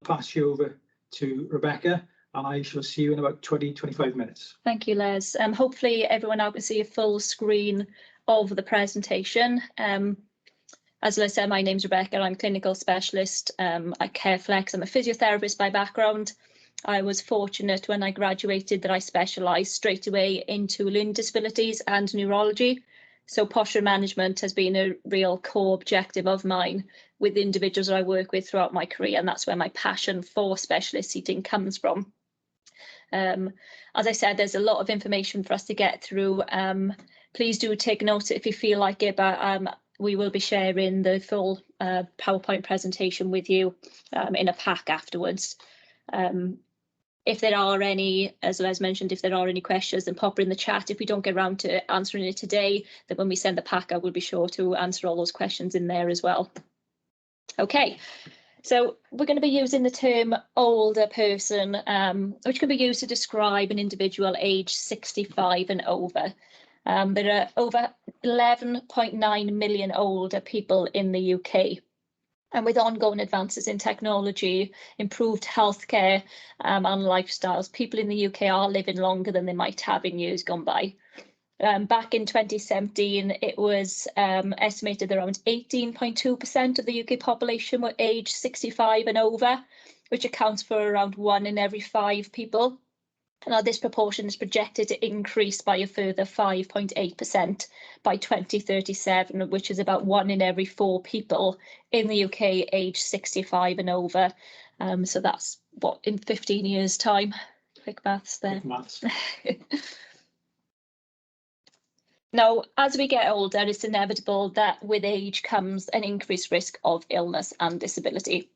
pass you over to Rebecca, and I shall see you in about 20-25 minutes. Thank you, Les. Hopefully everyone now can see a full screen of the presentation. As I said, my name's Rebecca. I'm a clinical specialist at CareFlex. I'm a physiotherapist by background. I was fortunate when I graduated that I specialised straight away into learning disabilities and neurology. So posture management has been a real core objective of mine with the individuals that I work with throughout my career, and that's where my passion for specialist seating comes from. As I said, there's a lot of information for us to get through. Please do take note if you feel like it, but we will be sharing the full PowerPoint presentation with you in a pack afterwards. If there are any, as Les mentioned, if there are any questions, then pop it in the chat. If we don't get around to answering it today, then when we send the pack, I will be sure to answer all those questions in there as well. Okay, so we're going to be using the term older person, which can be used to describe an individual aged 65 and over. There are over 11.9 million older people in the UK. And with ongoing advances in technology, improved healthcare and lifestyles, people in the UK are living longer than they might have in years gone by. Back in 2017, it was estimated that around 18.2% of the UK population were aged 65 and over, which accounts for around 1 in every 5 people. Now, this proportion is projected to increase by a further 5.8% by 2037, which is about 1 in every 4 people in the UK aged 65 and over. So that's what, in 15 years' time? Quick maths there. Quick maths. Now, as we get older, it's inevitable that with age comes an increased risk of illness and disability.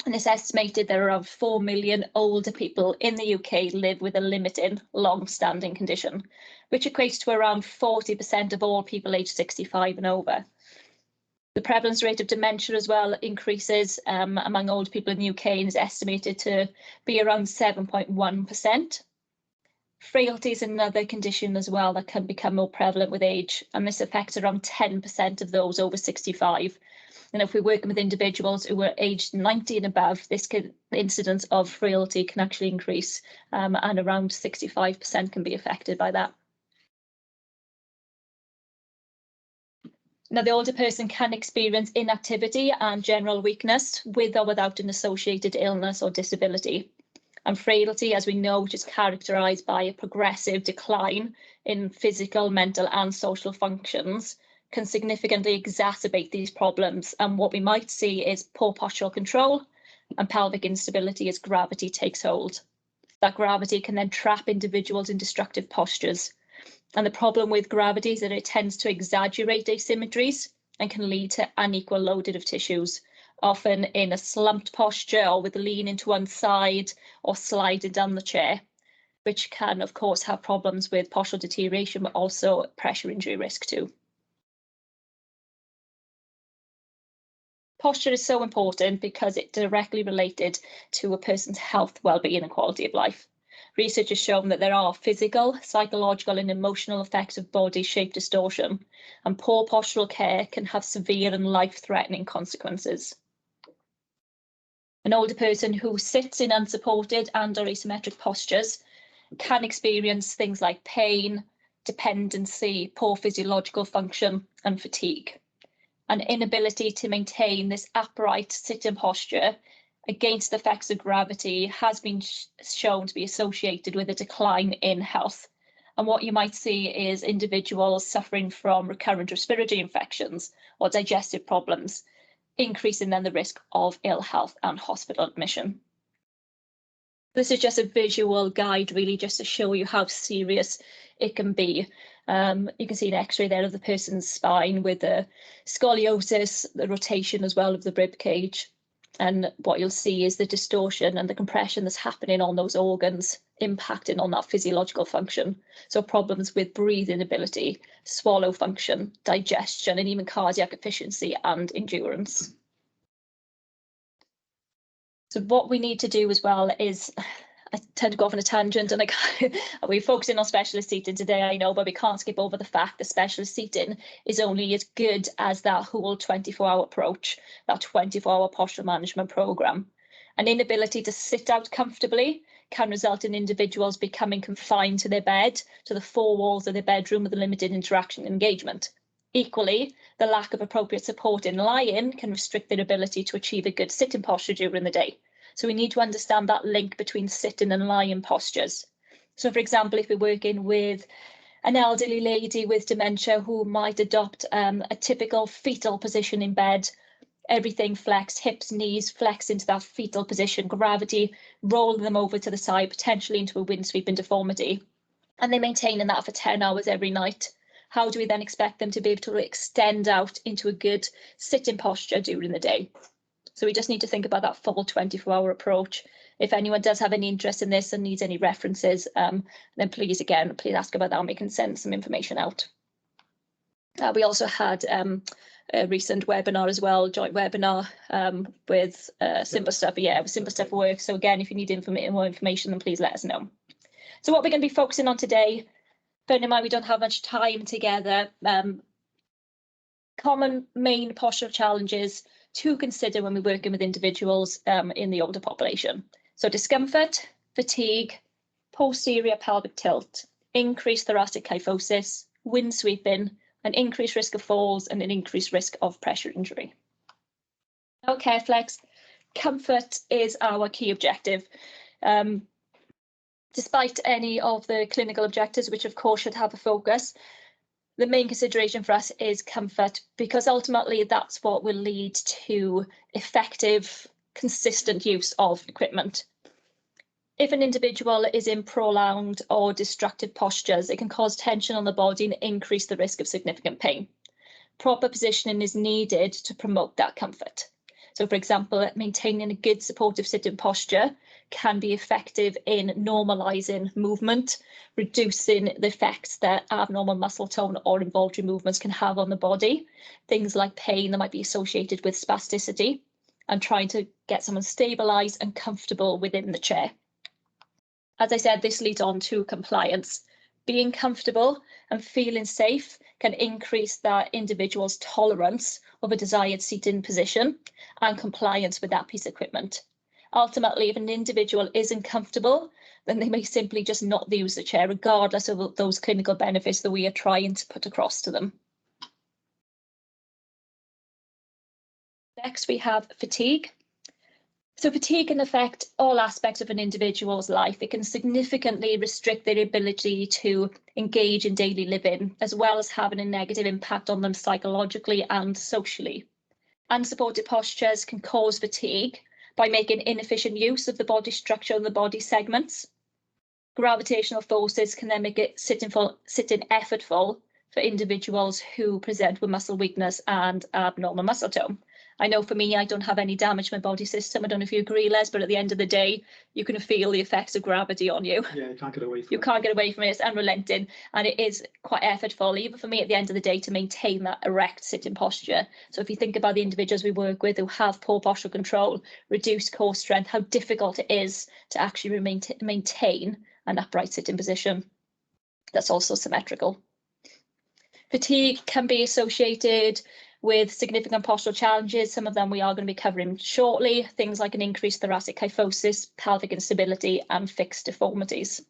And it's estimated that around 4 million older people in the UK live with a limiting, long-standing condition, which equates to around 40% of all people aged 65 and over. The prevalence rate of dementia as well increases among older people in the UK and is estimated to be around 7.1%. Frailty is another condition as well that can become more prevalent with age, and this affects around 10% of those over 65. And if we're working with individuals who are aged 90 and above, the incidence of frailty can actually increase, and around 65% can be affected by that. Now, the older person can experience inactivity and general weakness with or without an associated illness or disability. And frailty, as we know, which is characterised by a progressive decline in physical, mental and social functions, can significantly exacerbate these problems. And what we might see is poor postural control and pelvic instability as gravity takes hold. That gravity can then trap individuals in destructive postures. And the problem with gravity is that it tends to exaggerate asymmetries and can lead to unequal loading of tissues, often in a slumped posture or with leaning to one side or sliding down the chair, which can, of course, have problems with postural deterioration, but also pressure injury risk too. Posture is so important because it's directly related to a person's health, well-being and quality of life. Research has shown that there are physical, psychological and emotional effects of body shape distortion, and poor postural care can have severe and life-threatening consequences. An older person who sits in unsupported and or asymmetric postures can experience things like pain, dependency, poor physiological function and fatigue. An inability to maintain this upright sitting posture against the effects of gravity has been shown to be associated with a decline in health. And what you might see is individuals suffering from recurrent respiratory infections or digestive problems, increasing then the risk of ill health and hospital admission. This is just a visual guide, really, just to show you how serious it can be. You can see an X-ray there of the person's spine with the scoliosis, the rotation as well of the rib cage. And what you'll see is the distortion and the compression that's happening on those organs, impacting on that physiological function. So problems with breathing ability, swallow function, digestion, and even cardiac efficiency and endurance. So what we need to do as well is, I tend to go off on a tangent and we're focusing on specialist seating today, I know, but we can't skip over the fact that specialist seating is only as good as that whole 24-hour approach, that 24-hour postural management programme. An inability to sit out comfortably can result in individuals becoming confined to their bed, to the four walls of their bedroom with limited interaction and engagement. Equally, the lack of appropriate support in lying can restrict their ability to achieve a good sitting posture during the day. So we need to understand that link between sitting and lying postures. So for example, if we're working with an elderly lady with dementia who might adopt a typical fetal position in bed, everything flexed, hips, knees flex into that fetal position, gravity rolling them over to the side, potentially into a windsweeping deformity. And they maintain in that for 10 hours every night. How do we then expect them to be able to extend out into a good sitting posture during the day? So we just need to think about that full 24-hour approach. If anyone does have any interest in this and needs any references, then please ask about that and we can send some information out. We also had a recent webinar as well, joint webinar with Simple Stuff. Yeah, with Simple Stuff Works. So again, if you need more information, then please let us know. So what we're going to be focusing on today, bearing in mind we don't have much time together, common main postural challenges to consider when we're working with individuals in the older population. So discomfort, fatigue, posterior pelvic tilt, increased thoracic kyphosis, windsweeping, an increased risk of falls and an increased risk of pressure injury. Now, CareFlex, comfort is our key objective. Despite any of the clinical objectives, which of course should have a focus, the main consideration for us is comfort, because ultimately that's what will lead to effective, consistent use of equipment. If an individual is in prolonged or destructive postures, it can cause tension on the body and increase the risk of significant pain. Proper positioning is needed to promote that comfort. So, for example, maintaining a good supportive sitting posture can be effective in normalising movement, reducing the effects that abnormal muscle tone or involuntary movements can have on the body. Things like pain that might be associated with spasticity, and trying to get someone stabilised and comfortable within the chair. As I said, this leads on to compliance. Being comfortable and feeling safe can increase that individual's tolerance of a desired seating position and compliance with that piece of equipment. Ultimately, if an individual isn't comfortable, then they may simply just not use the chair, regardless of those clinical benefits that we are trying to put across to them. Next, we have fatigue. So fatigue can affect all aspects of an individual's life. It can significantly restrict their ability to engage in daily living, as well as having a negative impact on them psychologically and socially. Unsupported postures can cause fatigue by making inefficient use of the body structure and the body segments. Gravitational forces can then make it sitting effortful for individuals who present with muscle weakness and abnormal muscle tone. I know for me, I don't have any damage to my body system. I don't know if you agree, Les, but at the end of the day, you can feel the effects of gravity on you. Yeah, you can't get away from it. You can't get away from it. It's unrelenting, and it is quite effortful, even for me at the end of the day, to maintain that erect sitting posture. So if you think about the individuals we work with who have poor postural control, reduced core strength, how difficult it is to actually maintain an upright sitting position that's also symmetrical. Fatigue can be associated with significant postural challenges. Some of them we are going to be covering shortly, things like an increased thoracic kyphosis, pelvic instability, and fixed deformities.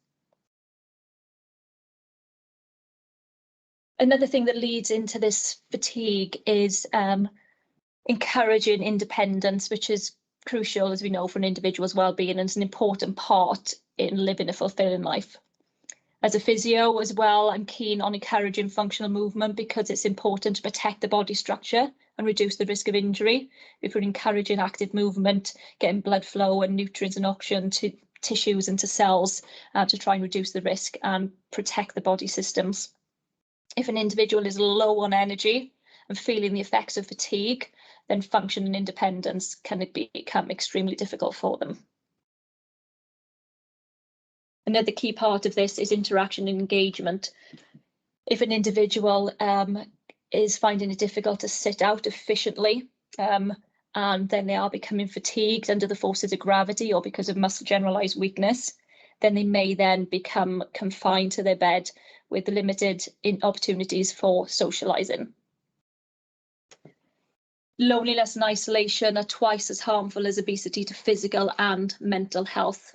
Another thing that leads into this fatigue is encouraging independence, which is crucial, as we know, for an individual's well-being, and it's an important part in living a fulfilling life. As a physio as well, I'm keen on encouraging functional movement because it's important to protect the body structure and reduce the risk of injury. If we're encouraging active movement, getting blood flow and nutrients and oxygen to tissues and to cells to try and reduce the risk and protect the body systems. If an individual is low on energy and feeling the effects of fatigue, then function and independence can become extremely difficult for them. Another key part of this is interaction and engagement. If an individual is finding it difficult to sit out efficiently, and then they are becoming fatigued under the forces of gravity or because of muscle generalized weakness, then they may then become confined to their bed with limited opportunities for socializing. Loneliness and isolation are twice as harmful as obesity to physical and mental health.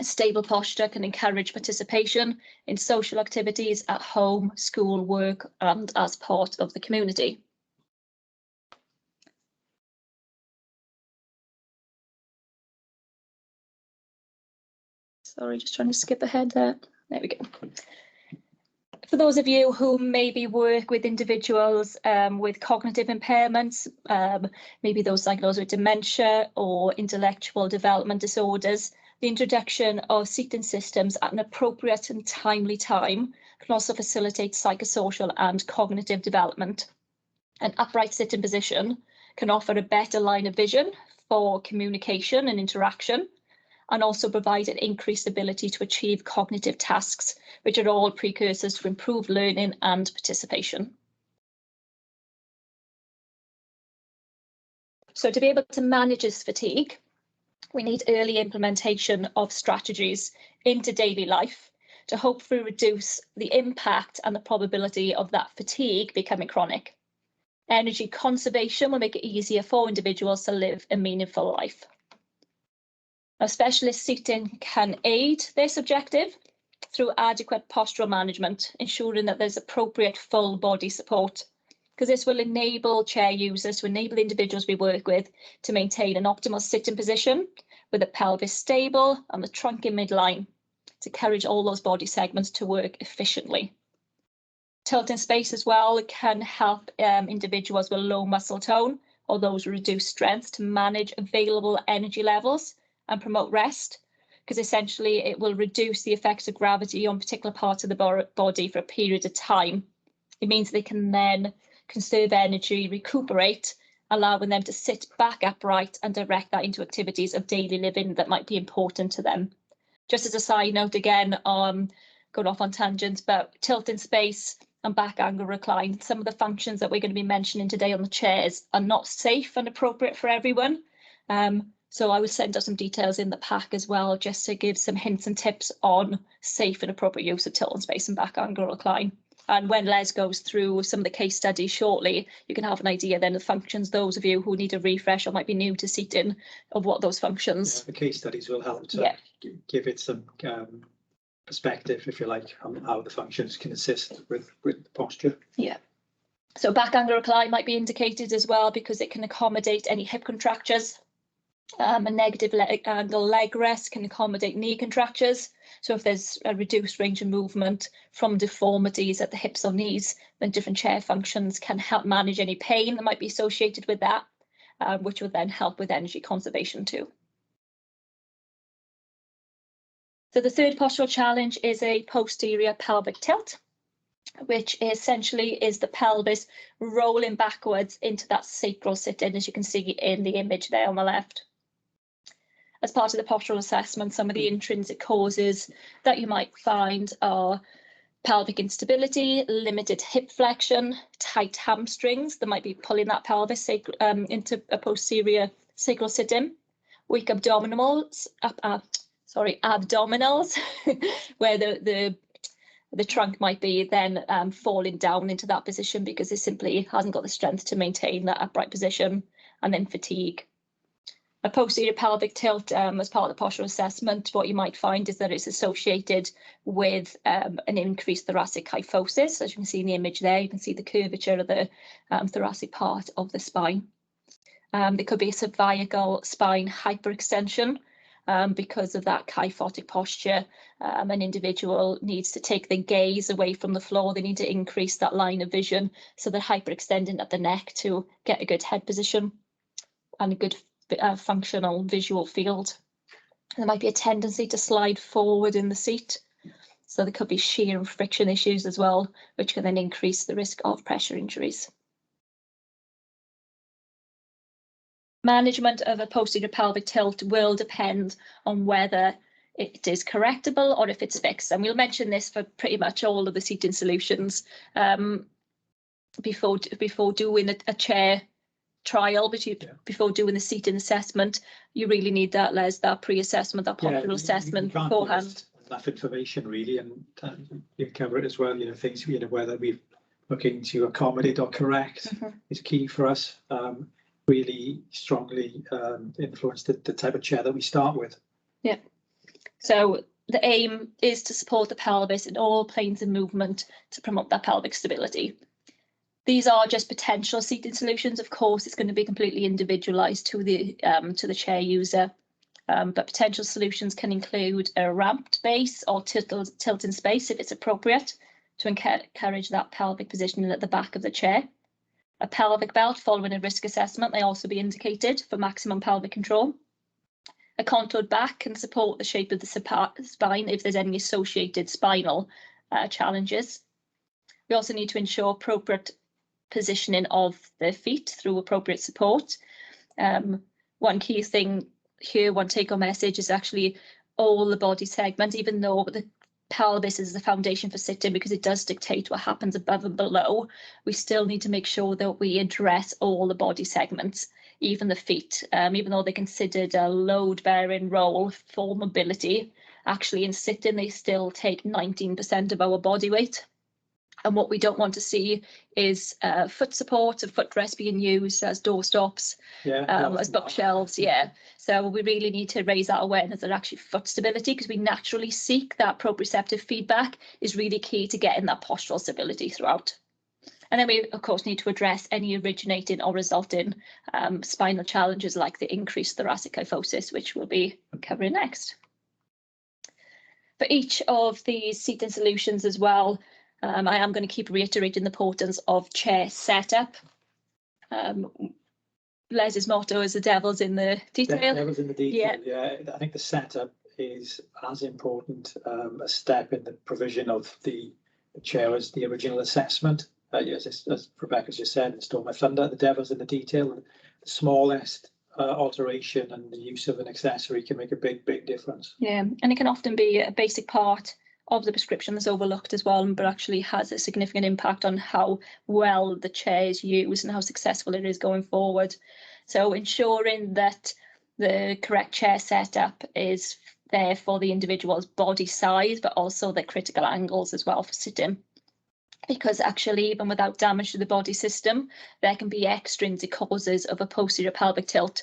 A stable posture can encourage participation in social activities at home, school, work, and as part of the community. Sorry, just trying to skip ahead there. There we go. For those of you who maybe work with individuals with cognitive impairments, maybe those diagnosed with dementia or intellectual development disorders, the introduction of seating systems at an appropriate and timely time can also facilitate psychosocial and cognitive development. An upright sitting position can offer a better line of vision for communication and interaction, and also provide an increased ability to achieve cognitive tasks, which are all precursors to improved learning and participation. So to be able to manage this fatigue, we need early implementation of strategies into daily life to hopefully reduce the impact and the probability of that fatigue becoming chronic. Energy conservation will make it easier for individuals to live a meaningful life. Now, specialist seating can aid this objective through adequate postural management, ensuring that there's appropriate full body support, because this will enable chair users, to enable the individuals we work with to maintain an optimal sitting position with the pelvis stable and the trunk in midline to encourage all those body segments to work efficiently. Tilt in space as well can help individuals with low muscle tone or those with reduced strength to manage available energy levels and promote rest, because essentially it will reduce the effects of gravity on particular parts of the body for a period of time. It means they can then conserve energy, recuperate, allowing them to sit back upright and direct that into activities of daily living that might be important to them. Just as a side note, again, going off on tangents, but tilt in space and back angle recline, some of the functions that we're going to be mentioning today on the chairs are not safe and appropriate for everyone. So I will send out some details in the pack as well, just to give some hints and tips on safe and appropriate use of tilt in space and back angle recline. And when Les goes through some of the case studies shortly, you can have an idea then of the functions, those of you who need a refresh or might be new to seating, of what those functions. Yeah, the case studies will help to give it some perspective, if you like, on how the functions can assist with the posture. Yeah. So back angle recline might be indicated as well, because it can accommodate any hip contractures. A negative angle leg rest can accommodate knee contractures. So if there's a reduced range of movement from deformities at the hips or knees, then different chair functions can help manage any pain that might be associated with that, which will then help with energy conservation too. So the third postural challenge is a posterior pelvic tilt, which essentially is the pelvis rolling backwards into that sacral sit-in, as you can see in the image there on the left. As part of the postural assessment, some of the intrinsic causes that you might find are pelvic instability, limited hip flexion, tight hamstrings that might be pulling that pelvis into a posterior sacral sit-in, weak abdominals, where the trunk might be then falling down into that position because it simply hasn't got the strength to maintain that upright position, and then fatigue. A posterior pelvic tilt, as part of the postural assessment, what you might find is that it's associated with an increased thoracic kyphosis. As you can see in the image there, you can see the curvature of the thoracic part of the spine. There could be a cervical spine hyperextension because of that kyphotic posture. An individual needs to take their gaze away from the floor. They need to increase that line of vision, so they're hyperextending at the neck to get a good head position and a good functional visual field. There might be a tendency to slide forward in the seat, so there could be shear and friction issues as well, which can then increase the risk of pressure injuries. Management of a posterior pelvic tilt will depend on whether it is correctable or if it's fixed, and we'll mention this for pretty much all of the seating solutions before doing a chair trial, but before doing the seating assessment, you really need that, Les, that pre-assessment, that postural assessment beforehand. Enough information really, and you cover it as well. Things, whether we've looking to accommodate or correct is key for us. Really strongly influence the type of chair that we start with. Yeah. So the aim is to support the pelvis in all planes of movement to promote that pelvic stability. These are just potential seating solutions. Of course, it's going to be completely individualized to the chair user. But potential solutions can include a ramped base or tilting space if it's appropriate to encourage that pelvic positioning at the back of the chair. A pelvic belt following a risk assessment may also be indicated for maximum pelvic control. A contoured back can support the shape of the spine if there's any associated spinal challenges. We also need to ensure appropriate positioning of the feet through appropriate support. One key thing here, one take-home message is actually all the body segments, even though the pelvis is the foundation for sitting because it does dictate what happens above and below, we still need to make sure that we address all the body segments, even the feet, even though they're considered a load-bearing role for mobility. Actually, in sitting, they still take 19% of our body weight. And what we don't want to see is foot support and footrest being used as doorstops, as bookshelves. Yeah. So we really need to raise that awareness that actually foot stability, because we naturally seek that proprioceptive feedback, is really key to getting that postural stability throughout. And then we, of course, need to address any originating or resulting spinal challenges like the increased thoracic kyphosis, which we'll be covering next. For each of these seating solutions as well, I am going to keep reiterating the importance of chair setup. Les's motto is the devil's in the detail. The devil's in the detail, yeah. I think the setup is as important a step in the provision of the chair as the original assessment. As Rebecca's just said, it's stole my thunder. The devil's in the detail. The smallest alteration and the use of an accessory can make a big difference. Yeah, and it can often be a basic part of the prescription that's overlooked as well, but actually has a significant impact on how well the chair is used and how successful it is going forward. So ensuring that the correct chair setup is there for the individual's body size, but also the critical angles as well for sitting. Because actually, even without damage to the body system, there can be extrinsic causes of a posterior pelvic tilt.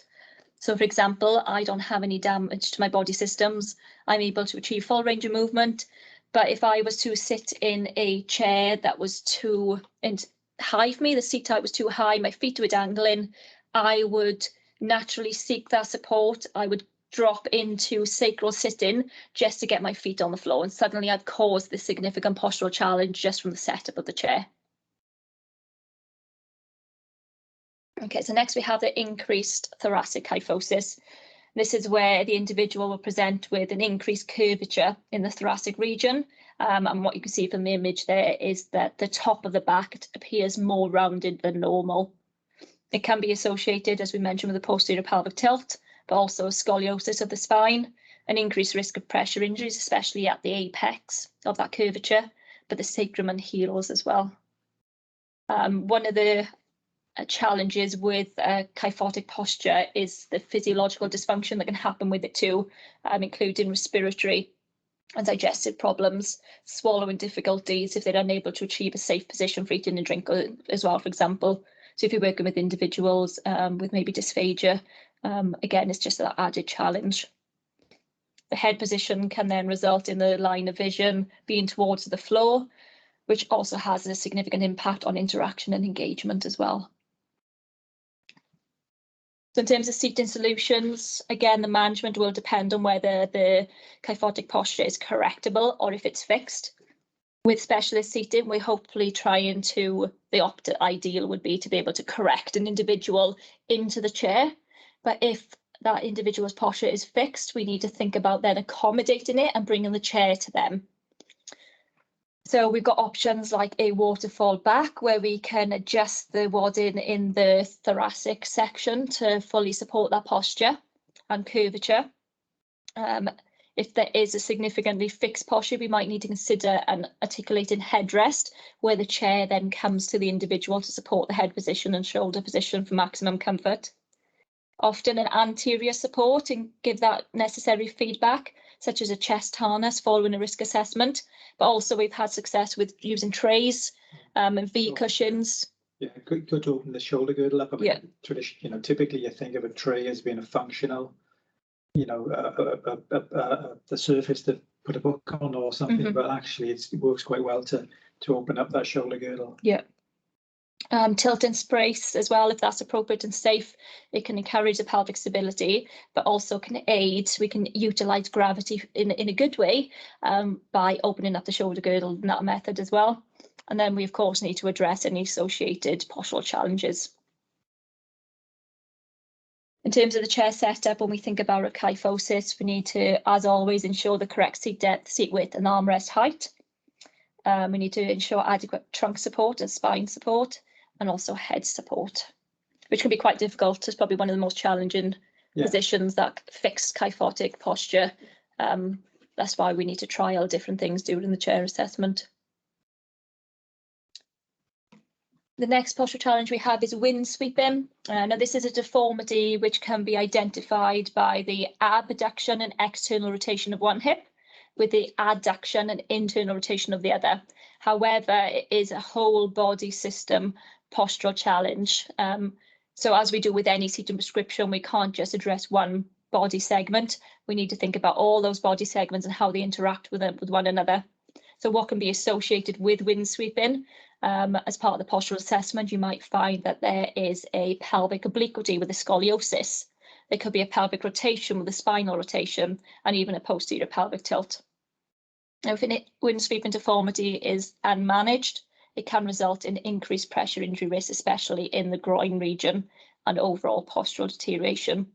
So, for example, I don't have any damage to my body systems. I'm able to achieve full range of movement. But if I was to sit in a chair that was too high for me, the seat height was too high, my feet were dangling, I would naturally seek that support. I would drop into sacral sitting just to get my feet on the floor. And suddenly I've caused this significant postural challenge just from the setup of the chair. Okay, so next we have the increased thoracic kyphosis. This is where the individual will present with an increased curvature in the thoracic region. And what you can see from the image there is that the top of the back appears more rounded than normal. It can be associated, as we mentioned, with a posterior pelvic tilt, but also a scoliosis of the spine, an increased risk of pressure injuries, especially at the apex of that curvature, but the sacrum and heels as well. One of the challenges with kyphotic posture is the physiological dysfunction that can happen with it too, including respiratory and digestive problems, swallowing difficulties if they're unable to achieve a safe position for eating and drink as well, for example. So if you're working with individuals with maybe dysphagia, again, it's just that added challenge. The head position can then result in the line of vision being towards the floor, which also has a significant impact on interaction and engagement as well. So in terms of seating solutions, again, the management will depend on whether the kyphotic posture is correctable or if it's fixed. With specialist seating, we're hopefully trying to, the ideal would be to be able to correct an individual into the chair. But if that individual's posture is fixed, we need to think about then accommodating it and bringing the chair to them. So we've got options like a waterfall back, where we can adjust the wadding in the thoracic section to fully support that posture and curvature. If there is a significantly fixed posture, we might need to consider an articulating headrest, where the chair then comes to the individual to support the head position and shoulder position for maximum comfort. Often an anterior support and give that necessary feedback, such as a chest harness following a risk assessment. But also we've had success with using trays and V cushions. Yeah, good to open the shoulder girdle up. I mean, Yeah. Typically you think of a tray as being a functional, the surface to put a book on or something, but actually it works quite well to open up that shoulder girdle. Yeah. Tilt and brace as well, if that's appropriate and safe. It can encourage the pelvic stability, but also can aid. We can utilize gravity in a good way by opening up the shoulder girdle in that method as well. And then we, of course, need to address any associated postural challenges. In terms of the chair setup, when we think about a kyphosis, we need to, as always, ensure the correct seat depth, seat width, and armrest height. We need to ensure adequate trunk support and spine support, and also head support, which can be quite difficult. It's probably one of the most challenging positions, that fixed kyphotic posture. That's why we need to trial different things during the chair assessment. The next postural challenge we have is wind sweeping. Now, this is a deformity which can be identified by the abduction and external rotation of one hip, with the adduction and internal rotation of the other. However, it is a whole body system postural challenge. So as we do with any seating prescription, we can't just address one body segment. We need to think about all those body segments and how they interact with one another. So what can be associated with wind sweeping? As part of the postural assessment, you might find that there is a pelvic obliquity with a scoliosis. There could be a pelvic rotation with a spinal rotation, and even a posterior pelvic tilt. Now, if a wind sweeping deformity is unmanaged, it can result in increased pressure injury risk, especially in the groin region, and overall postural deterioration.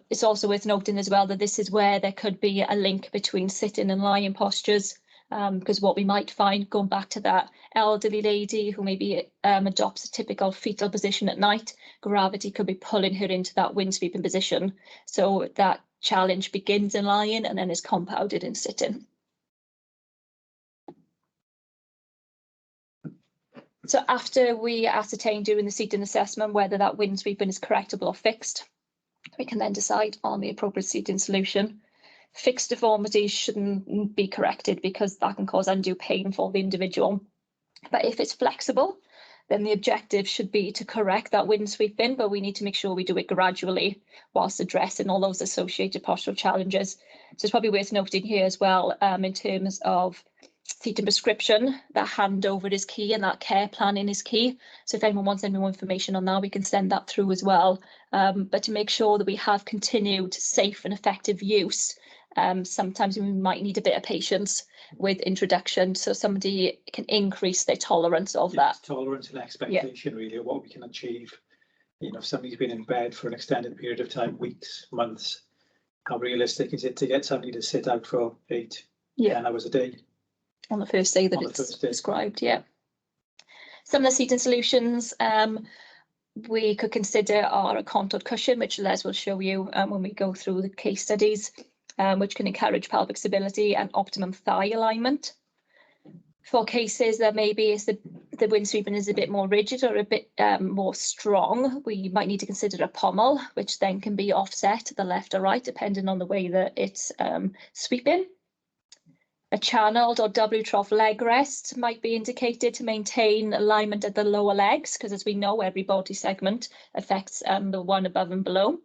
It's also worth noting as well that this is where there could be a link between sitting and lying postures, because what we might find, going back to that elderly lady who maybe adopts a typical fetal position at night, gravity could be pulling her into that wind sweeping position. So that challenge begins in lying and then is compounded in sitting. So after we ascertain during the seating assessment whether that wind sweeping is correctable or fixed, we can then decide on the appropriate seating solution. Fixed deformities shouldn't be corrected because that can cause undue pain for the individual. But if it's flexible, then the objective should be to correct that wind sweeping, but we need to make sure we do it gradually whilst addressing all those associated postural challenges. So it's probably worth noting here as well, in terms of seating prescription, that handover is key and that care planning is key. So if anyone wants any more information on that, we can send that through as well. But to make sure that we have continued safe and effective use, sometimes we might need a bit of patience with introduction, so somebody can increase their tolerance of that. Tolerance and expectation, really, of what we can achieve. If somebody's been in bed for an extended period of time, weeks, months, how realistic is it to get somebody to sit out for 8, 10 hours a day? On the first day that it's prescribed, Some of the seating solutions we could consider are a contoured cushion, which Les will show you when we go through the case studies, which can encourage pelvic stability and optimum thigh alignment. For cases that maybe the wind sweeping is a bit more rigid or a bit more strong, we might need to consider a pommel, which then can be offset to the left or right, depending on the way that it's sweeping. A channeled or W trough leg rest might be indicated to maintain alignment at the lower legs, because as we know, every body segment affects the one above and below.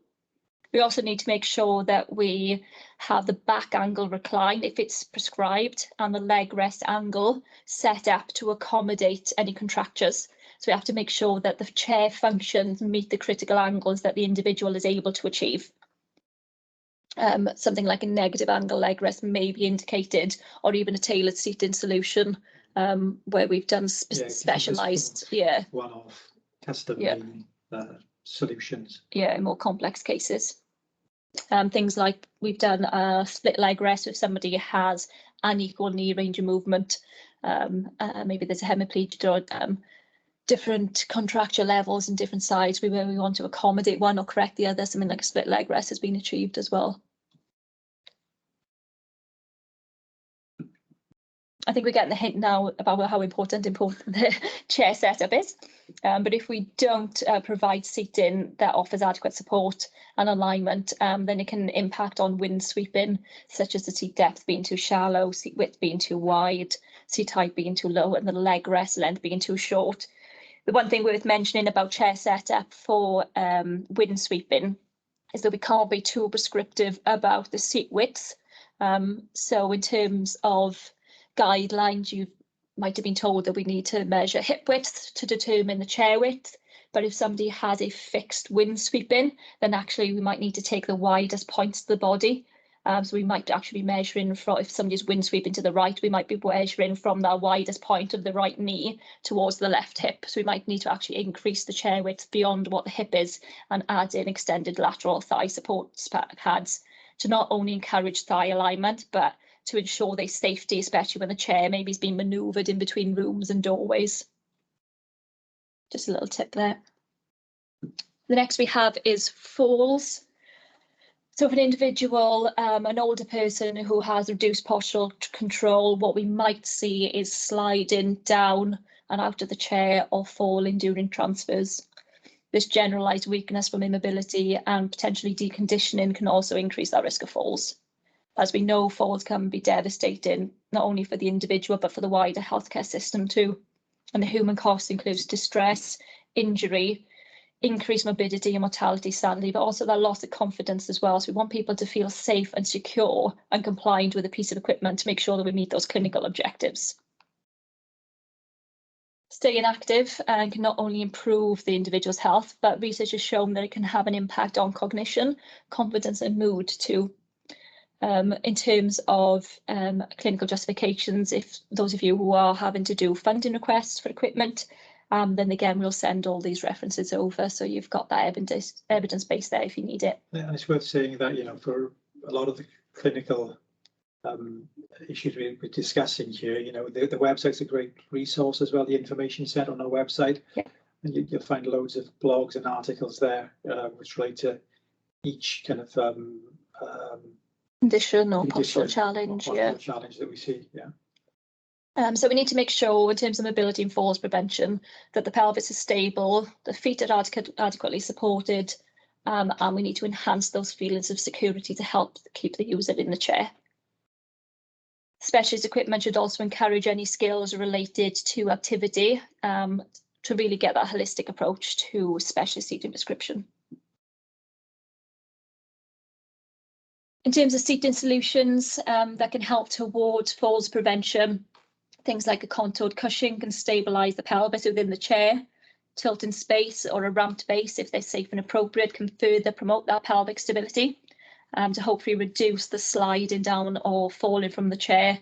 We also need to make sure that we have the back angle recline if it's prescribed, and the leg rest angle set up to accommodate any contractures. So we have to make sure that the chair functions meet the critical angles that the individual is able to achieve. Something like a negative angle leg rest may be indicated, or even a tailored seating solution where we've done specialised, one-off custom solutions. In more complex cases. Things like we've done a split leg rest if somebody has unequal knee range of movement. Maybe there's a hemiplegia or different contracture levels and different sides where we want to accommodate one or correct the other. Something like a split leg rest has been achieved as well. I think we're getting the hint now about how important the chair setup is. But if we don't provide seating that offers adequate support and alignment, then it can impact on wind sweeping, such as the seat depth being too shallow, seat width being too wide, seat height being too low, and the leg rest length being too short. The one thing worth mentioning about chair setup for wind sweeping is that we can't be too prescriptive about the seat width. So in terms of guidelines, you might have been told that we need to measure hip width to determine the chair width. But if somebody has a fixed wind sweeping, then actually we might need to take the widest points of the body. So we might actually be measuring from, if somebody's wind sweeping to the right, we might be measuring from the widest point of the right knee towards the left hip. So we might need to actually increase the chair width beyond what the hip is and add in extended lateral thigh support pads to not only encourage thigh alignment, but to ensure their safety, especially when the chair maybe is being manoeuvred in between rooms and doorways. Just a little tip there. The next we have is falls. So if an individual, an older person who has reduced postural control, what we might see is sliding down and out of the chair or falling during transfers. This generalised weakness from immobility and potentially deconditioning can also increase that risk of falls. As we know, falls can be devastating, not only for the individual, but for the wider healthcare system too. And the human cost includes distress, injury, increased morbidity and mortality, sadly, but also that loss of confidence as well. So we want people to feel safe and secure and compliant with a piece of equipment to make sure that we meet those clinical objectives. Staying active can not only improve the individual's health, but research has shown that it can have an impact on cognition, confidence and mood too. In terms of clinical justifications, if those of you who are having to do funding requests for equipment, then again, we'll send all these references over, so you've got that evidence base there if you need it. Yeah, and it's worth saying that, you know, for a lot of the clinical issues we're discussing here, you know, the website's a great resource as well, the information set on our website. Yeah. And you'll find loads of blogs and articles there which relate to each kind of condition or postural challenge. Challenge that we see, yeah. So we need to make sure, in terms of mobility and falls prevention, that the pelvis is stable, the feet are adequately supported, and we need to enhance those feelings of security to help keep the user in the chair. Specialist equipment should also encourage any skills related to activity to really get that holistic approach to specialist seating prescription. In terms of seating solutions that can help towards falls prevention, things like a contoured cushion can stabilise the pelvis within the chair. Tilting space or a ramped base, if they're safe and appropriate, can further promote that pelvic stability to hopefully reduce the sliding down or falling from the chair.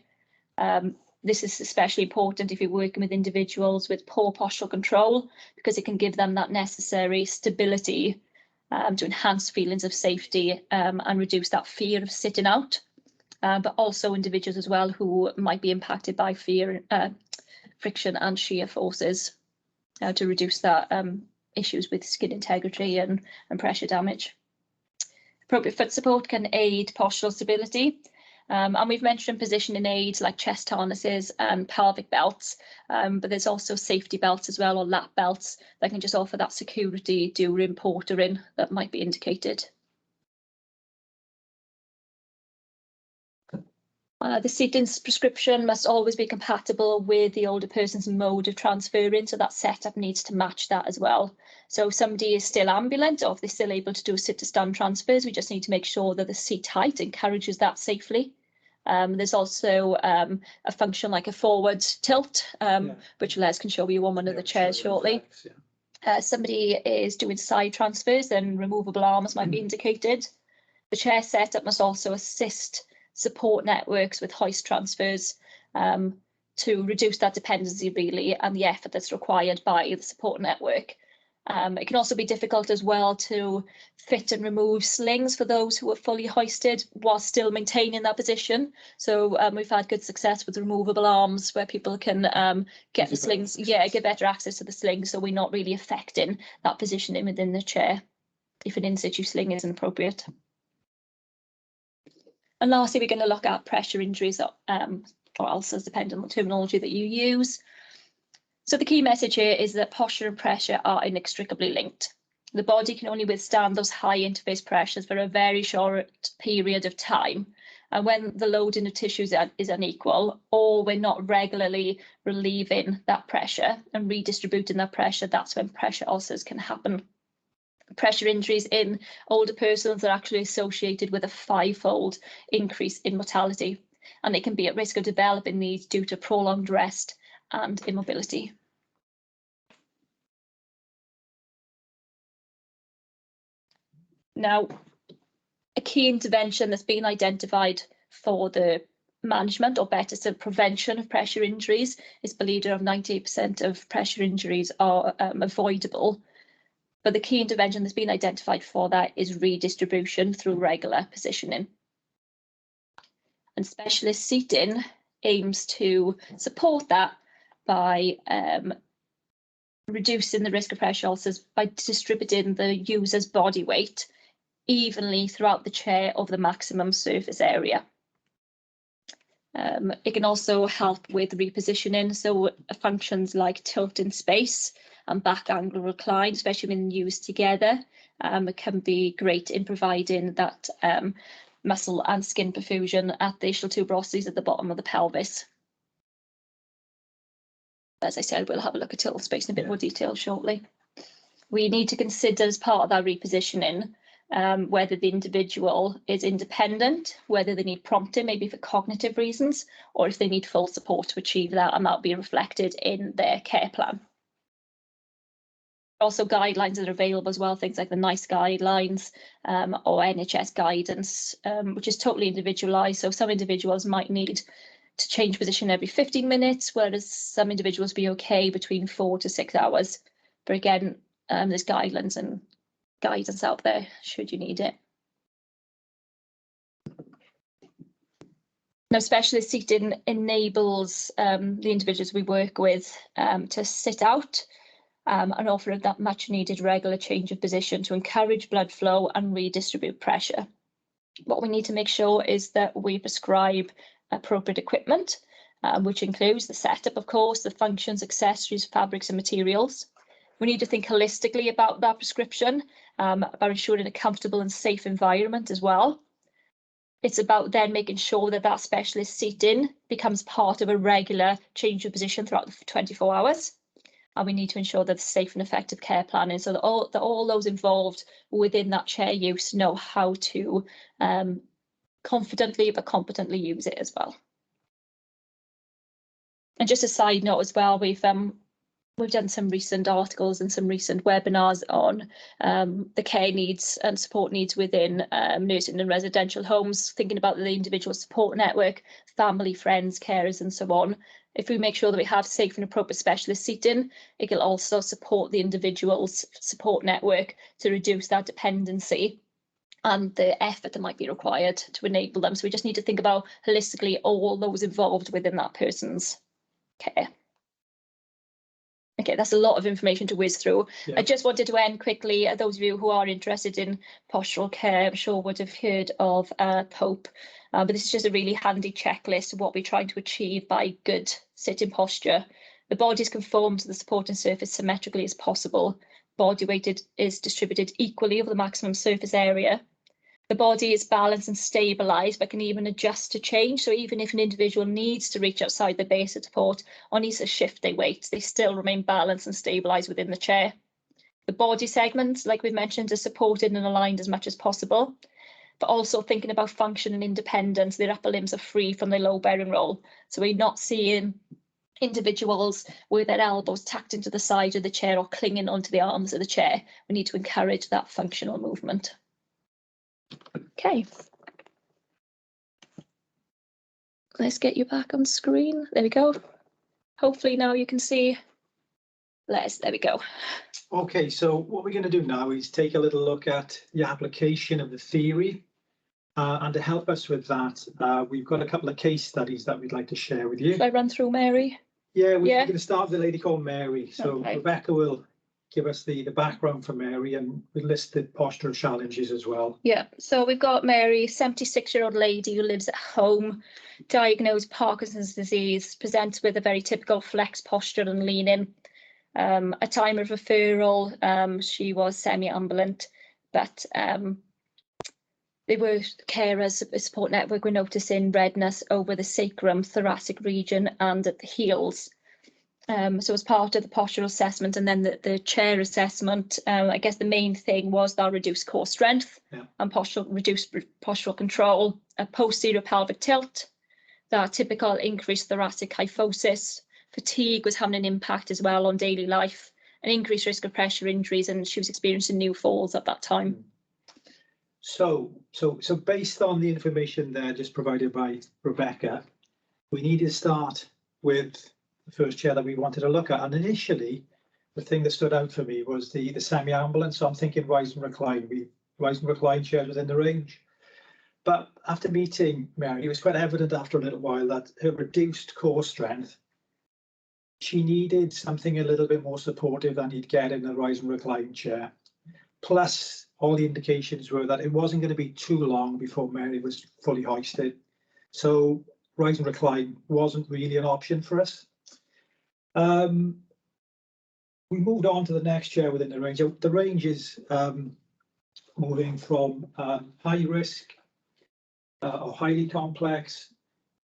This is especially important if you're working with individuals with poor postural control, because it can give them that necessary stability to enhance feelings of safety and reduce that fear of sitting out. But also individuals as well who might be impacted by fear, friction and shear forces to reduce that issues with skin integrity and pressure damage. Appropriate foot support can aid postural stability. And we've mentioned positioning aids like chest harnesses and pelvic belts, but there's also safety belts as well, or lap belts that can just offer that security during portering that might be indicated. The seating prescription must always be compatible with the older person's mode of transferring, so that setup needs to match that as well. So if somebody is still ambulant or if they're still able to do sit to stand transfers, we just need to make sure that the seat height encourages that safely. There's also a function like a forward tilt, which Les can show you on one of the chairs shortly. Somebody is doing side transfers, then removable arms might be indicated. The chair setup must also assist support networks with hoist transfers to reduce that dependency really and the effort that's required by the support network. It can also be difficult as well to fit and remove slings for those who are fully hoisted while still maintaining that position. So we've had good success with removable arms where people can get the slings, get better access to the slings, so we're not really affecting that positioning within the chair if an in-situ sling isn't appropriate. And lastly, we're going to look at pressure injuries or ulcers, depending on the terminology that you use. So the key message here is that posture and pressure are inextricably linked. The body can only withstand those high interface pressures for a very short period of time. And when the load in the tissues is unequal, or we're not regularly relieving that pressure and redistributing that pressure, that's when pressure ulcers can happen. Pressure injuries in older persons are actually associated with a 5-fold increase in mortality, and they can be at risk of developing these due to prolonged rest and immobility. Now, a key intervention that's been identified for the management, or better said, prevention of pressure injuries is believed around 98% of pressure injuries are avoidable. But the key intervention that's been identified for that is redistribution through regular positioning. And specialist seating aims to support that by reducing the risk of pressure ulcers by distributing the user's body weight evenly throughout the chair over the maximum surface area. It can also help with repositioning, so functions like tilt in space and back angle recline, especially when used together, can be great in providing that muscle and skin perfusion at the ischial tuberosities at the bottom of the pelvis. As I said, we'll have a look at tilt space in a bit more detail shortly. We need to consider, as part of that repositioning, whether the individual is independent, whether they need prompting, maybe for cognitive reasons, or if they need full support to achieve that, and that'll be reflected in their care plan. Also, guidelines that are available as well, things like the NICE guidelines or NHS guidance, which is totally individualised. So some individuals might need to change position every 15 minutes, whereas some individuals be okay between 4 to 6 hours. But again, there's guidelines and guidance out there should you need it. Now, specialist seating enables the individuals we work with to sit out and offer that much needed regular change of position to encourage blood flow and redistribute pressure. What we need to make sure is that we prescribe appropriate equipment, which includes the setup, of course, the functions, accessories, fabrics and materials. We need to think holistically about that prescription, about ensuring a comfortable and safe environment as well. It's about then making sure that that specialist seating becomes part of a regular change of position throughout the 24 hours. And we need to ensure that the safe and effective care planning, so that all those involved within that chair use know how to confidently but competently use it as well. And just a side note as well, we've done some recent articles and some recent webinars on the care needs and support needs within nursing and residential homes, thinking about the individual support network, family, friends, carers and so on. If we make sure that we have safe and appropriate specialist seating, it will also support the individual's support network to reduce that dependency and the effort that might be required to enable them. So we just need to think about holistically all those involved within that person's care. Okay, that's a lot of information to whiz through. Yeah. I just wanted to end quickly. Those of you who are interested in postural care, I'm sure would have heard of POPE, but this is just a really handy checklist of what we're trying to achieve by good sitting posture. The body is conformed to the supporting surface symmetrically as possible. Body weight is distributed equally over the maximum surface area. The body is balanced and stabilised, but can even adjust to change. So even if an individual needs to reach outside the base of support or needs to shift their weight, they still remain balanced and stabilised within the chair. The body segments, like we've mentioned, are supported and aligned as much as possible, but also thinking about function and independence, their upper limbs are free from their low bearing role. So we're not seeing individuals with their elbows tucked into the side of the chair or clinging onto the arms of the chair. We need to encourage that functional movement. Okay, let's get you back on screen. There we go. Hopefully now you can see. There we go. Okay, so what we're going to do now is take a little look at the application of the theory. And to help us with that, we've got a couple of case studies that we'd like to share with you. Should I run through Mary? Yeah, we're going to start with a lady called Mary. So okay. Rebecca will give us the background for Mary, and we list the postural challenges as well. Yeah, so we've got Mary, 76-year-old lady who lives at home, diagnosed Parkinson's disease, presents with a very typical flex posture and leaning. At time of referral, she was semi-ambulant, but they were carers at the support network were noticing redness over the sacrum, thoracic region, and at the heels. So as part of the postural assessment and then the chair assessment, I guess the main thing was that reduced core strength and reduced postural control, a posterior pelvic tilt, that typical increased thoracic kyphosis, fatigue was having an impact as well on daily life, an increased risk of pressure injuries, and she was experiencing new falls at that time. So based on the information there just provided by Rebecca, we need to start with the first chair that we wanted to look at. And initially, the thing that stood out for me was the semi-ambulant. So I'm thinking rise and recline. Rise and recline chairs within the range. But after meeting Mary, it was quite evident after a little while that her reduced core strength, she needed something a little bit more supportive than you'd get in a rise and recline chair. Plus, all the indications were that it wasn't going to be too long before Mary was fully hoisted. So rise and recline wasn't really an option for us. We moved on to the next chair within the range. The range is moving from high risk or highly complex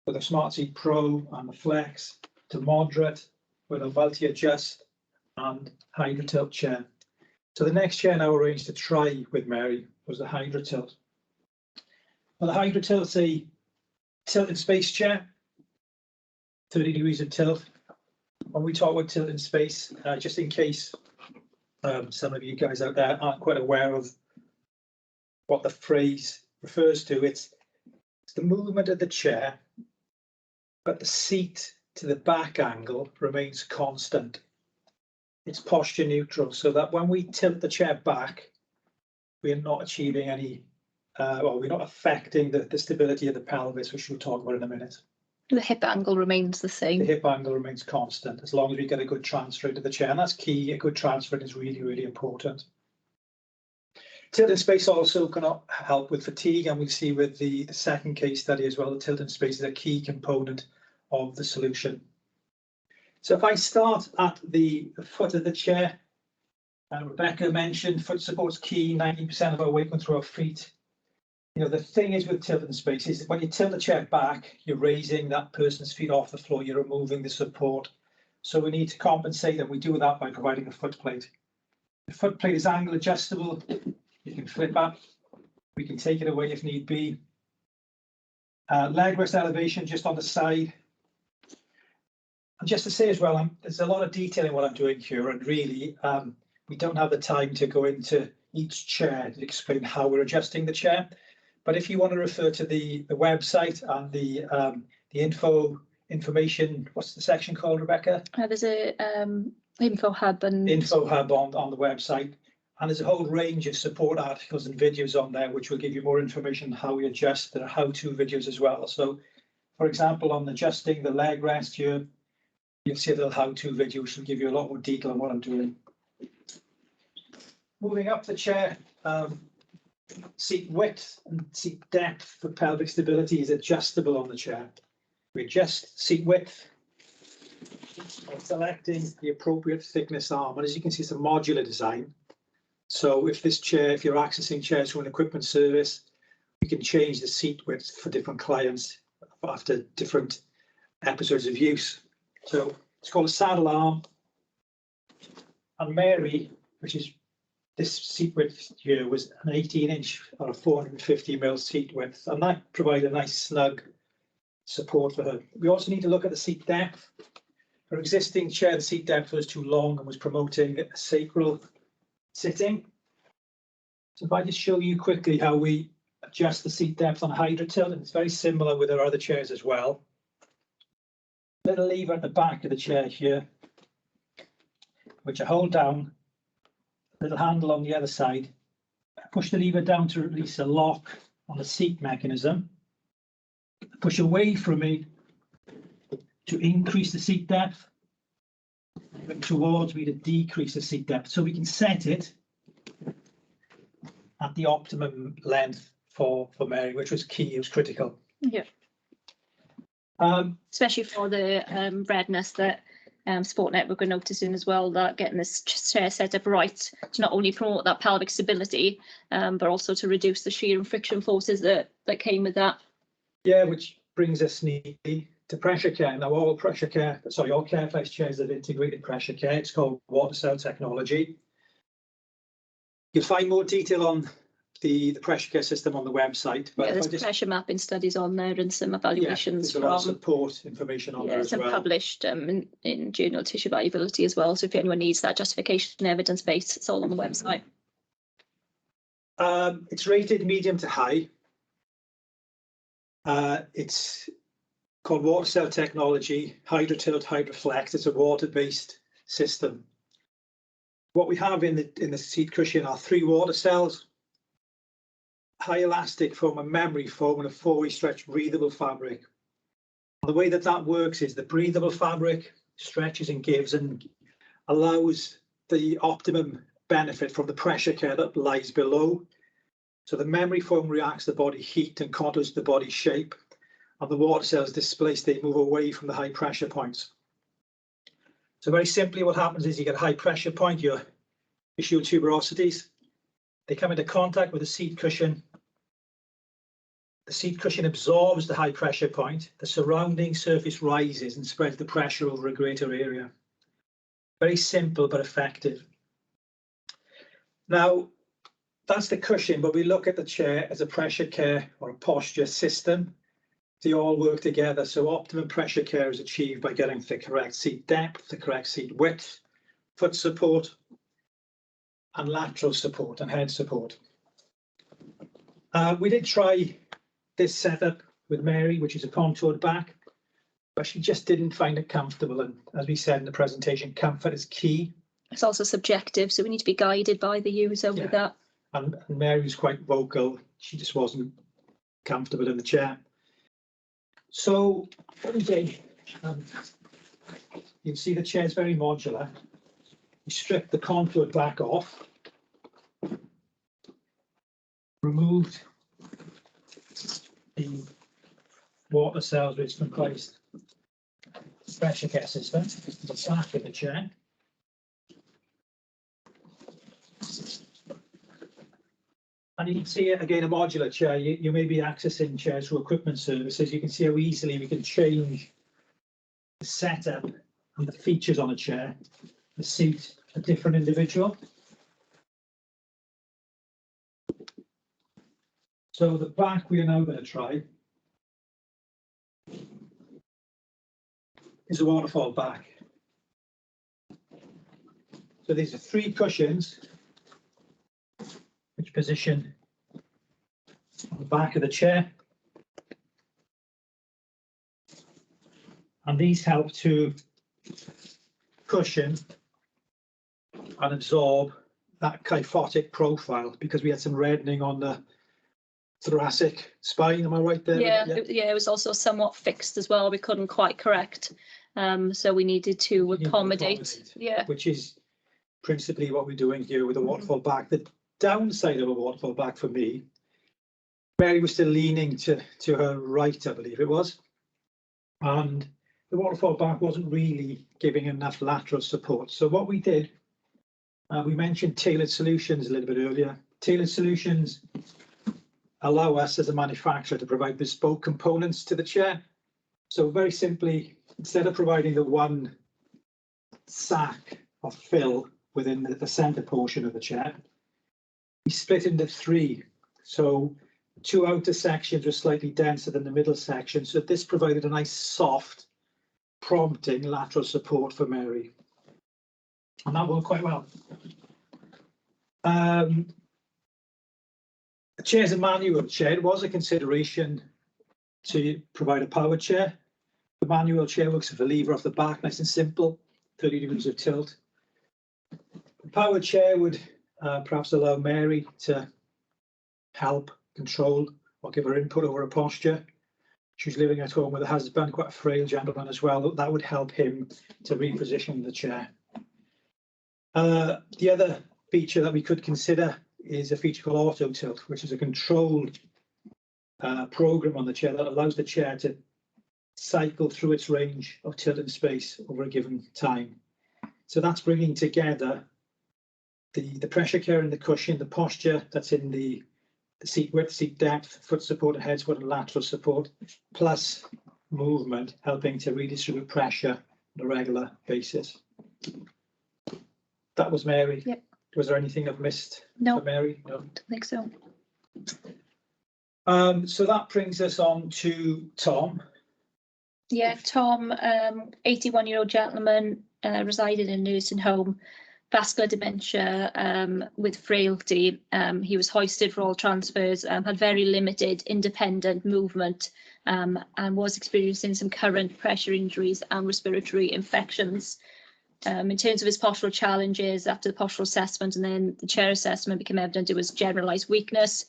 with a SmartSeat Pro and the Flex to moderate with a multi-adjust and Hydra Tilt chair. So the next chair now arranged to try with Mary was the Hydra Tilt. Well, the Hydra Tilt's a tilt in space chair, 30 degrees of tilt. When we talk about tilt in space, just in case some of you guys out there aren't quite aware of what the phrase refers to, it's the movement of the chair, but the seat to the back angle remains constant. It's posture neutral, so that when we tilt the chair back, we are not achieving any, we're not affecting the stability of the pelvis, which we'll talk about in a minute. The hip angle remains the same. The hip angle remains constant as long as we get a good transfer into the chair, and that's key. A good transfer is really, really important. Tilt in space also can help with fatigue, and we'll see with the second case study as well, the tilt in space is a key component of the solution. So if I start at the foot of the chair, Rebecca mentioned foot support's key, 90% of our weight goes through our feet. You know, the thing is with tilt in space is when you tilt the chair back, you're raising that person's feet off the floor, you're removing the support. So we need to compensate, and we do that by providing a foot plate. The foot plate is angle adjustable. You can flip up, we can take it away if need be. Leg rest elevation just on the side. And just to say as well, there's a lot of detail in what I'm doing here, and really we don't have the time to go into each chair to explain how we're adjusting the chair. But if you want to refer to the website and the information, what's the section called, Rebecca? There's a info hub and info hub on the website, and there's a whole range of support articles and videos on there which will give you more information on how we adjust. There are how-to videos as well. So, for example, on adjusting the leg rest here, you'll see a little how-to video which will give you a lot more detail on what I'm doing. Moving up the chair, seat width and seat depth for pelvic stability is adjustable on the chair. We adjust seat width by selecting the appropriate thickness arm, and as you can see, it's a modular design. So if you're accessing chairs from an equipment service, we can change the seat width for different clients after different episodes of use. So it's called a saddle arm, and Mary, which is this seat width here, was an 18-inch or a 450mm seat width, and that provided a nice snug support for her. We also need to look at the seat depth. Her existing chair, the seat depth was too long and was promoting a sacral sitting. So if I just show you quickly how we adjust the seat depth on a Hydra Tilt, and it's very similar with our other chairs as well. Little lever at the back of the chair here, which I hold down, little handle on the other side. I push the lever down to release a lock on the seat mechanism. I push away from me to increase the seat depth. towards me to decrease the seat depth. So we can set it at the optimum length for Mary, which was key, it was critical. Yeah. Especially for the redness that Sport Network were noticing as well, that getting this chair set up right to not only promote that pelvic stability, but also to reduce the shear and friction forces that came with that. Yeah, which brings us neatly to pressure care. Now, all KYPHOSIS chairs have integrated pressure care. It's called water cell technology. You'll find more detail on the pressure care system on the website. But yeah, there's pressure mapping studies on there and some evaluations there's a lot of support information on there as well. Some published in Journal Tissue Viability as well. So if anyone needs that justification and evidence base, it's all on the website. It's rated medium to high. It's called water cell technology, hydrotilt, hydroflex. It's a water-based system. What we have in the seat cushion are 3 water cells, high elastic foam and memory foam, and a 4-way stretch breathable fabric. The way that works is the breathable fabric stretches and gives and allows the optimum benefit from the pressure care that lies below. So the memory foam reacts to the body heat and contours the body shape, and the water cells displaced, they move away from the high pressure points. So very simply what happens is you get a high pressure point, your ischial tuberosities, they come into contact with the seat cushion. The seat cushion absorbs the high pressure point, the surrounding surface rises and spreads the pressure over a greater area. Very simple but effective. Now, that's the cushion, but we look at the chair as a pressure care or a posture system. They all work together, so optimum pressure care is achieved by getting the correct seat depth, the correct seat width, foot support, and lateral support and head support. We did try this setup with Mary, which is a contoured back, but she just didn't find it comfortable. And as we said in the presentation, comfort is key. It's also subjective, so we need to be guided by the user with that. And Mary was quite vocal. She just wasn't comfortable in the chair. So what we did, you can see the chair is very modular. We stripped the contoured back off, removed the water cells which comprised the pressure care system, the back of the chair. And you can see it again, a modular chair. You may be accessing chairs through equipment services. You can see how easily we can change the setup and the features on a chair to suit a different individual. So the back we are now going to try is a waterfall back. So these are 3 cushions which position on the back of the chair. And these help to cushion and absorb that kyphotic profile, because we had some reddening on the thoracic spine. Am I right there? Yeah, it was also somewhat fixed as well. We couldn't quite correct. So we needed to accommodate. Yeah. Which is principally what we're doing here with the waterfall back. The downside of a waterfall back for me, Mary was still leaning to her right, I believe it was. And the waterfall back wasn't really giving enough lateral support. So what we did, we mentioned tailored solutions a little bit earlier. Tailored solutions allow us as a manufacturer to provide bespoke components to the chair. So very simply, instead of providing the one sack of fill within the center portion of the chair, we split into 3. So 2 outer sections were slightly denser than the middle section. So this provided a nice soft, prompting lateral support for Mary. And that worked quite well. The chair's a manual chair. It was a consideration to provide a power chair. The manual chair works with a lever off the back, nice and simple, 30 degrees of tilt. The power chair would perhaps allow Mary to help control or give her input over a posture. who's living at home with a husband, quite a frail gentleman as well. That would help him to reposition the chair. The other feature that we could consider is a feature called auto tilt, which is a controlled program on the chair that allows the chair to cycle through its range of tilt and space over a given time. So that's bringing together the pressure care in the cushion, the posture that's in the seat width, seat depth, foot support, head support, and lateral support, plus movement, helping to redistribute pressure on a regular basis. That was Mary. Yep. Was there anything I've missed? No, for Mary? No. I don't think so. So that brings us on to Tom. Yeah, Tom, 81-year-old gentleman, resided in a nursing home, vascular dementia with frailty. He was hoisted for all transfers, had very limited independent movement, and was experiencing some current pressure injuries and respiratory infections. In terms of his postural challenges, after the postural assessment and then the chair assessment, became evident it was generalised weakness,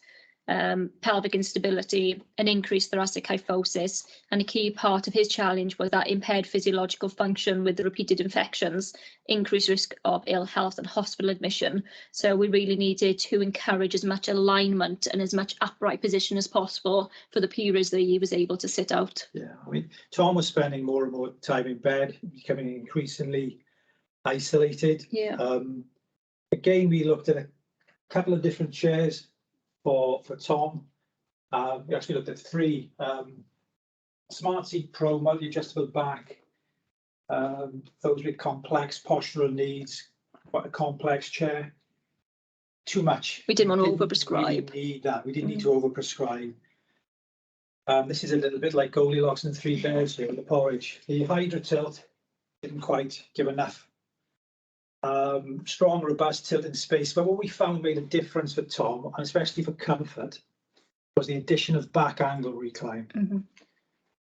pelvic instability, an increased thoracic kyphosis, and a key part of his challenge was that impaired physiological function with the repeated infections, increased risk of ill health and hospital admission. So we really needed to encourage as much alignment and as much upright position as possible for the periods that he was able to sit out. Yeah, I mean, Tom was spending more and more time in bed, becoming increasingly isolated. Yeah. Again, we looked at a couple of different chairs for Tom. We actually looked at 3 Smart Seat Pro multi-adjustable back, those with complex postural needs, quite a complex chair. Too much. We didn't want to overprescribe. We didn't need that. We didn't need to overprescribe. This is a little bit like Goldilocks and 3 bears here with the porridge. The Hydra tilt didn't quite give enough. Strong, robust tilt in space. But what we found made a difference for Tom, and especially for comfort, was the addition of back angle recline. Mm-hmm.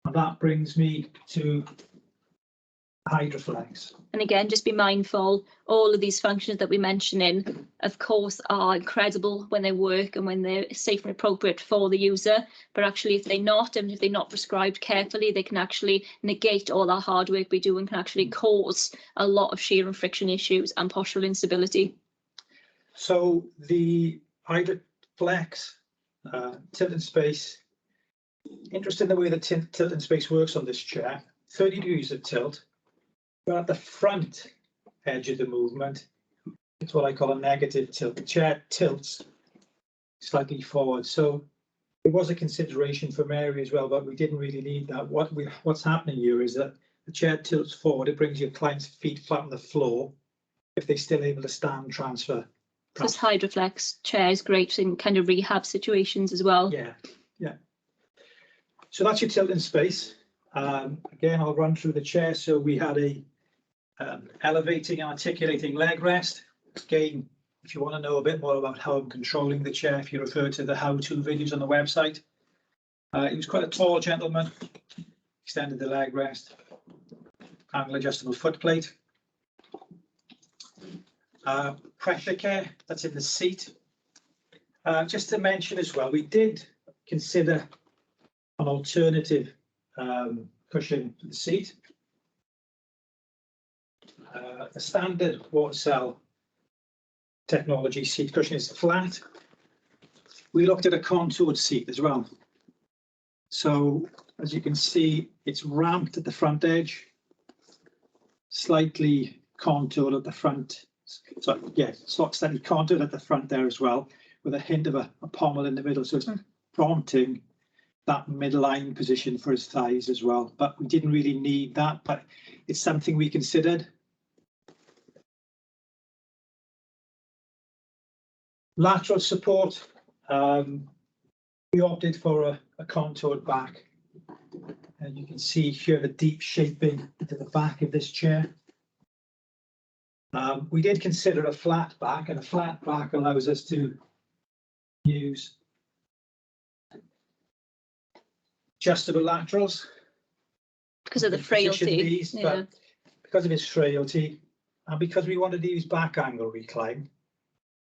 And that brings me to HydraFlex. And again, just be mindful, all of these functions that we're mentioning, of course, are incredible when they work and when they're safe and appropriate for the user. But actually, if they're not, and if they're not prescribed carefully, they can actually negate all that hard work we do and can actually cause a lot of shear and friction issues and postural instability. So the HydraFlex tilt in space, interesting the way the tilt in space works on this chair. 30 degrees of tilt. But at the front edge of the movement, it's what I call a negative tilt. The chair tilts slightly forward. So it was a consideration for Mary as well, but we didn't really need that. What's happening here is that the chair tilts forward. It brings your client's feet flat on the floor if they're still able to stand transfer. This HydraFlex chair is great in kind of rehab situations as well. Yeah, yeah. So that's your tilt in space. Again, I'll run through the chair. So we had a elevating and articulating leg rest. Again, if you want to know a bit more about how I'm controlling the chair, if you refer to the how-to videos on the website. He was quite a tall gentleman. Extended the leg rest. Angle adjustable foot plate. Pressure care, that's in the seat. Just to mention as well, we did consider an alternative cushion for the seat. The standard water cell technology seat cushion is flat. We looked at a contoured seat as well. So as you can see, it's ramped at the front edge, slightly contoured at the front. So yeah, slightly contoured at the front there as well, with a hint of a pommel in the middle. So it's prompting that midline position for his thighs as well. But we didn't really need that, but it's something we considered. Lateral support, we opted for a contoured back. And you can see here the deep shaping into the back of this chair. We did consider a flat back, and a flat back allows us to use adjustable laterals. Because of the frailty. These, yeah. But because of his frailty, and because we wanted to use back angle recline,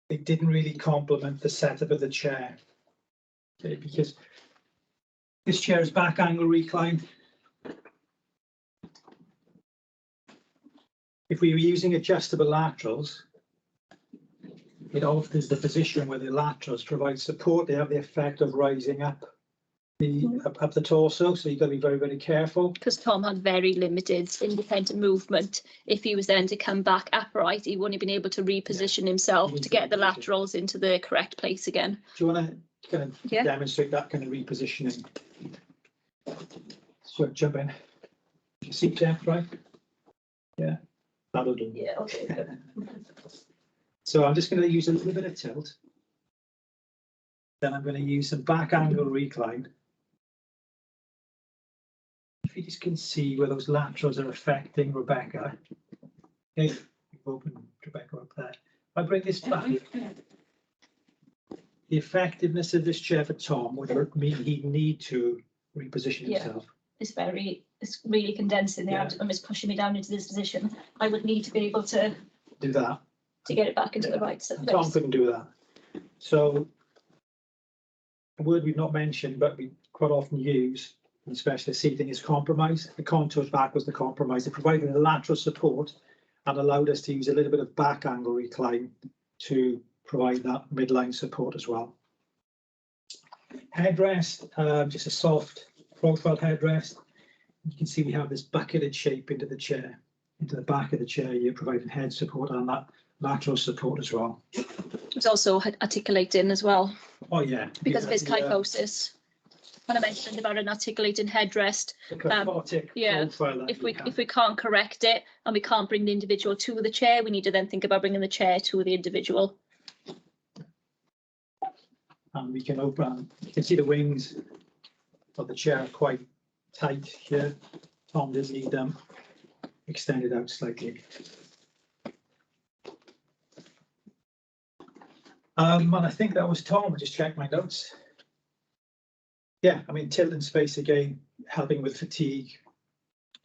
it didn't really complement the setup of the chair. Okay, because This chair is back angle reclined. If we were using adjustable laterals, it alters the position where the laterals provide support. They have the effect of rising up the torso, so you've got to be very, very careful. Because Tom had very limited independent movement. If he was then to come back upright, he wouldn't have been able to reposition himself to get the laterals into the correct place again. Do you want to kind of demonstrate that kind of repositioning? So jump in. Seat depth, right? Yeah, that'll do. Yeah, okay. So I'm just going to use a little bit of tilt. Then I'm going to use some back angle recline. If you just can see where those laterals are affecting Rebecca. Okay, we've opened Rebecca up there. If I bring this back, the effectiveness of this chair for Tom would mean he'd need to reposition himself. It's really condensing the abdomen, it's pushing me down into this position. I would need to be able to do that to get it back into the right place. Tom couldn't do that. So a word we've not mentioned, but we quite often use in specialist seating is compromise. The contours back was the compromise. It provided the lateral support and allowed us to use a little bit of back angle recline to provide that midline support as well. Headrest, just a soft profile headrest. You can see we have this bucketed shape into the chair, into the back of the chair. You're providing head support and that lateral support as well. It's also articulating as well. Oh yeah, because of his kyphosis. When I mentioned about an articulating headrest, if we can't correct it and we can't bring the individual to the chair, we need to then think about bringing the chair to the individual. And we can open. You can see the wings of the chair are quite tight here. Tom does need them extended out slightly. And I think that was Tom. I just checked my notes. Yeah, I mean, tilt and space again, helping with fatigue,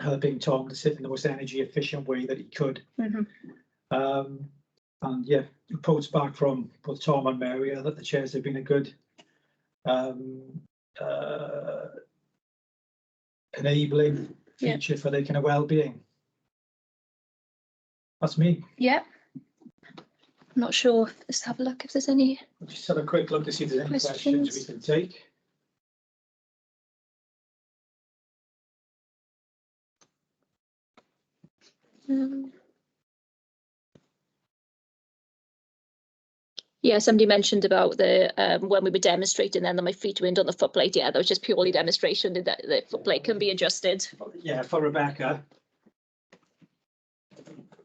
helping Tom to sit in the most energy efficient way that he could. And yeah, reports back from both Tom and Mary that the chairs have been a good enabling feature for their kind of well-being. That's me. Yeah. I'm not sure. Let's have a look if there's any. We'll just have a quick look to see if there's any questions we can take. Yeah, somebody mentioned about the when we were demonstrating then that my feet went on the footplate. Yeah, that was just purely demonstration that the footplate can be adjusted. Yeah, for Rebecca.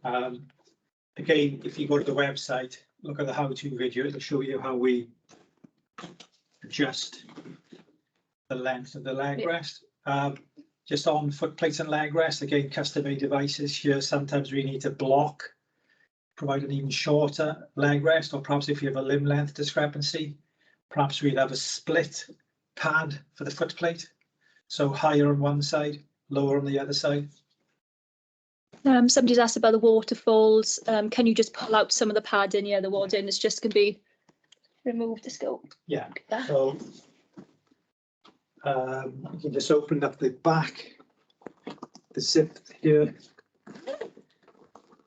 Again, if you go to the website, look at the how-to video, it'll show you how we adjust the length of the leg rest. Just on foot plates and leg rest, again, custom-made devices here. Sometimes we need to block, provide an even shorter leg rest, or perhaps if you have a limb length discrepancy, perhaps we'd have a split pad for the foot plate. So higher on one side, lower on the other side. Somebody's asked about the waterfalls. Can you just pull out some of the padding? Yeah, the wadding is just going to be removed. Let's go. Yeah, so you can just open up the back, the zip here,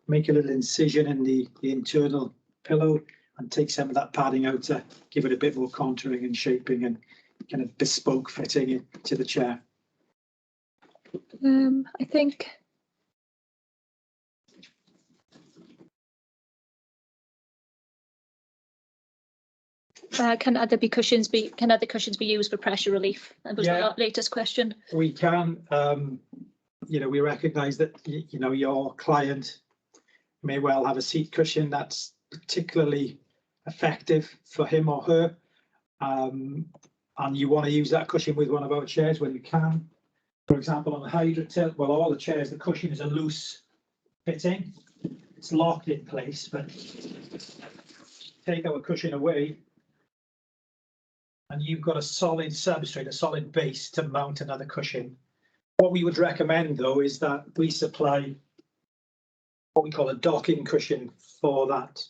make a little incision in the internal pillow and take some of that padding out to give it a bit more contouring and shaping and kind of bespoke fitting into the chair. I think. Can other cushions be used for pressure relief? That was the latest question. We can. You know, we recognise that your client may well have a seat cushion that's particularly effective for him or her, and you want to use that cushion with one of our chairs when you can. For example, on the Hydra tilt, well, all the chairs, the cushion is a loose fitting. It's locked in place, but take our cushion away, and you've got a solid substrate, a solid base to mount another cushion. What we would recommend, though, is that we supply what we call a docking cushion for that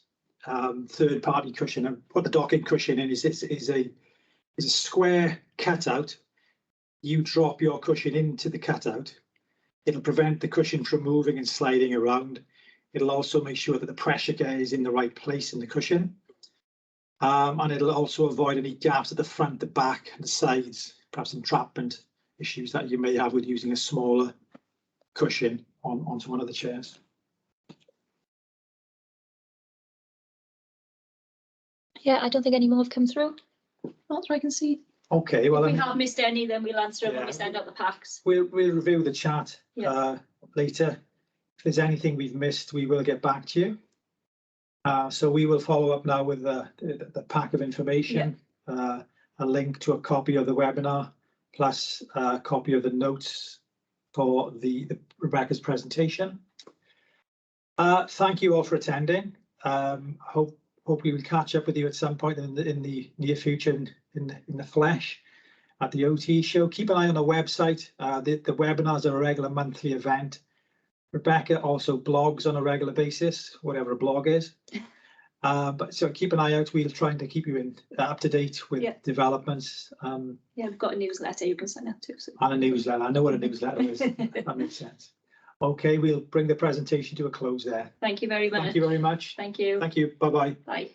third-party cushion. And what the docking cushion is a square cutout you drop your cushion into the cutout, it'll prevent the cushion from moving and sliding around. It'll also make sure that the pressure gear is in the right place in the cushion. And it'll also avoid any gaps at the front, the back, and the sides, perhaps entrapment issues that you may have with using a smaller cushion onto one of the chairs. Yeah, I don't think any more have come through. Not that I can see. Okay, well, if we have missed any, then we'll answer them when yeah, we send out the packs. We'll review the chat later. If there's anything we've missed, we will get back to you. So we will follow up now with the pack of information, a link to a copy of the webinar, plus a copy of the notes for the Rebecca's presentation. Thank you all for attending. Hope we will catch up with you at some point in the near future in the flesh at the OT show. Keep an eye on the website. The webinars are a regular monthly event. Rebecca also blogs on a regular basis, whatever a blog is. But so keep an eye out. We're trying to keep you up to date with developments. Yeah, we've got a newsletter you can sign up to. So. And a newsletter. I know what a newsletter is. That makes sense. Okay, we'll bring the presentation to a close there. Thank you very much. Thank you very much. Thank you. Thank you. Bye-bye. Bye.